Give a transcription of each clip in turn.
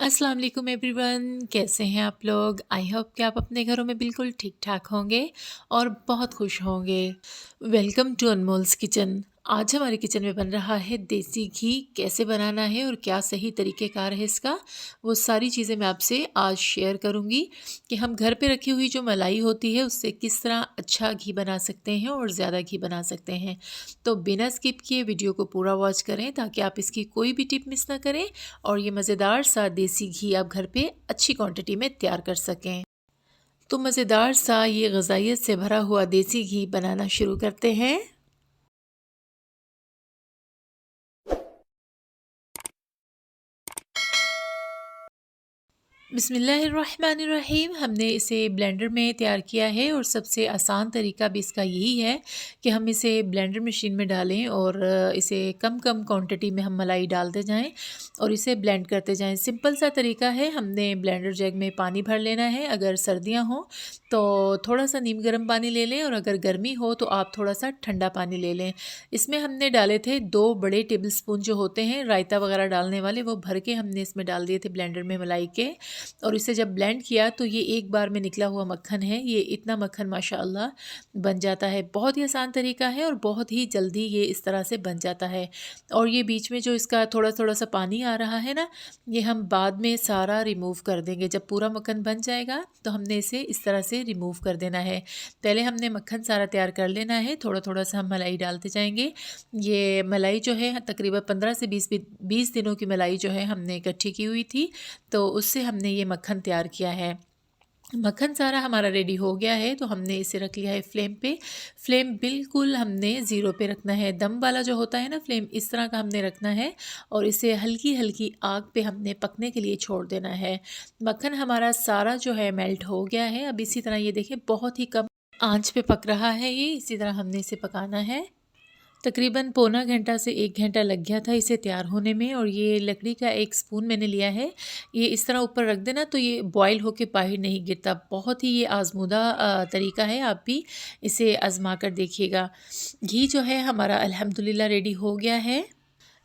अस्सलाम वालेकुम एवरीवन, कैसे हैं आप लोग। आई होप कि आप अपने घरों में बिल्कुल ठीक ठाक होंगे और बहुत खुश होंगे। Welcome to Anmol's kitchen. आज हमारे किचन में बन रहा है देसी घी। कैसे बनाना है और क्या सही तरीक़ेकार है इसका, वो सारी चीज़ें मैं आपसे आज शेयर करूंगी कि हम घर पे रखी हुई जो मलाई होती है उससे किस तरह अच्छा घी बना सकते हैं और ज़्यादा घी बना सकते हैं। तो बिना स्किप किए वीडियो को पूरा वॉच करें ताकि आप इसकी कोई भी टिप मिस ना करें और ये मज़ेदार सा देसी घी आप घर पे अच्छी क्वांटिटी में तैयार कर सकें। तो मज़ेदार सा ये गज़ाइयत से भरा हुआ देसी घी बनाना शुरू करते हैं। बिस्मिल्लाहिर्रहमानिर्रहीम। हमने इसे ब्लेंडर में तैयार किया है और सबसे आसान तरीका भी इसका यही है कि हम इसे ब्लेंडर मशीन में डालें और इसे कम कम क्वांटिटी में हम मलाई डालते जाएं और इसे ब्लेंड करते जाएं। सिंपल सा तरीका है। हमने ब्लेंडर जग में पानी भर लेना है। अगर सर्दियां हो तो थोड़ा सा नीम गर्म पानी ले लें और अगर गर्मी हो तो आप थोड़ा सा ठंडा पानी ले लें। इसमें हमने डाले थे 2 बड़े टेबल स्पून जो होते हैं रायता वगैरह डालने वाले, वो भर के हमने इसमें डाल दिए थे ब्लेंडर में मलाई के। और इसे जब ब्लेंड किया तो ये एक बार में निकला हुआ मक्खन है। ये इतना मक्खन माशाअल्लाह बन जाता है। बहुत ही आसान तरीका है और बहुत ही जल्दी ये इस तरह से बन जाता है। और ये बीच में जो इसका थोड़ा थोड़ा सा पानी आ रहा है ना, ये हम बाद में सारा रिमूव कर देंगे। जब पूरा मक्खन बन जाएगा तो हमने इसे इस तरह से रिमूव कर देना है। पहले हमने मक्खन सारा तैयार कर लेना है। थोड़ा थोड़ा सा हम मलाई डालते जाएंगे। ये मलाई जो है तकरीबन 15 से 20 दिनों की मलाई जो है हमने इकट्ठी की हुई थी, तो उससे हमने ये मक्खन तैयार किया है। मक्खन सारा हमारा रेडी हो गया है तो हमने इसे रख लिया है फ्लेम पे। फ्लेम बिल्कुल हमने ज़ीरो पे रखना है। दम वाला जो होता है ना फ्लेम, इस तरह का हमने रखना है और इसे हल्की हल्की आग पे हमने पकने के लिए छोड़ देना है। मक्खन हमारा सारा जो है मेल्ट हो गया है। अब इसी तरह ये देखिए बहुत ही कम आंच पे पक रहा है। ये इसी तरह हमने इसे पकाना है। तकरीबन पौना घंटा से 1 घंटा लग गया था इसे तैयार होने में। और ये लकड़ी का एक स्पून मैंने लिया है। ये इस तरह ऊपर रख देना तो ये बॉयल होके बाहर नहीं गिरता। बहुत ही ये आजमूदा तरीका है, आप भी इसे आजमा कर देखिएगा। घी जो है हमारा अल्हम्दुलिल्लाह रेडी हो गया है।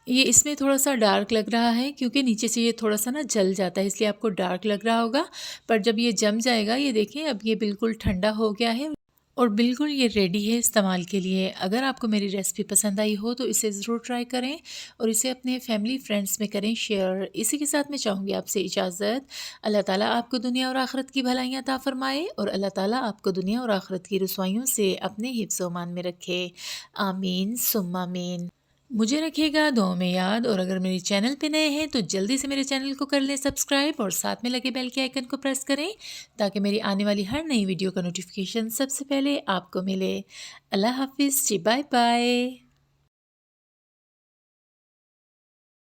ये इसमें थोड़ा सा डार्क लग रहा है क्योंकि नीचे से ये थोड़ा सा ना जल जाता है, इसलिए आपको डार्क लग रहा होगा। पर जब ये जम जाएगा, ये देखें अब ये बिल्कुल ठंडा हो गया है और बिल्कुल ये रेडी है इस्तेमाल के लिए। अगर आपको मेरी रेसिपी पसंद आई हो तो इसे ज़रूर ट्राई करें और इसे अपने फैमिली फ्रेंड्स में करें शेयर। इसी के साथ मैं चाहूँगी आपसे इजाज़त। अल्लाह ताला आपको दुनिया और आखिरत की भलाइयाँ अता फ़रमाए और अल्लाह ताला आपको दुनिया और आखिरत की रुसवाइयों से अपने हिफ्ज़-ओ अमान में रखे। आमीन सुम्मा आमीन। मुझे रखिएगा दुआओं में याद और अगर मेरे चैनल पे नए हैं तो जल्दी से मेरे चैनल को कर लें सब्सक्राइब और साथ में लगे बेल के आइकन को प्रेस करें ताकि मेरी आने वाली हर नई वीडियो का नोटिफिकेशन सबसे पहले आपको मिले। अल्लाह हाफिज़ जी, बाय बाय।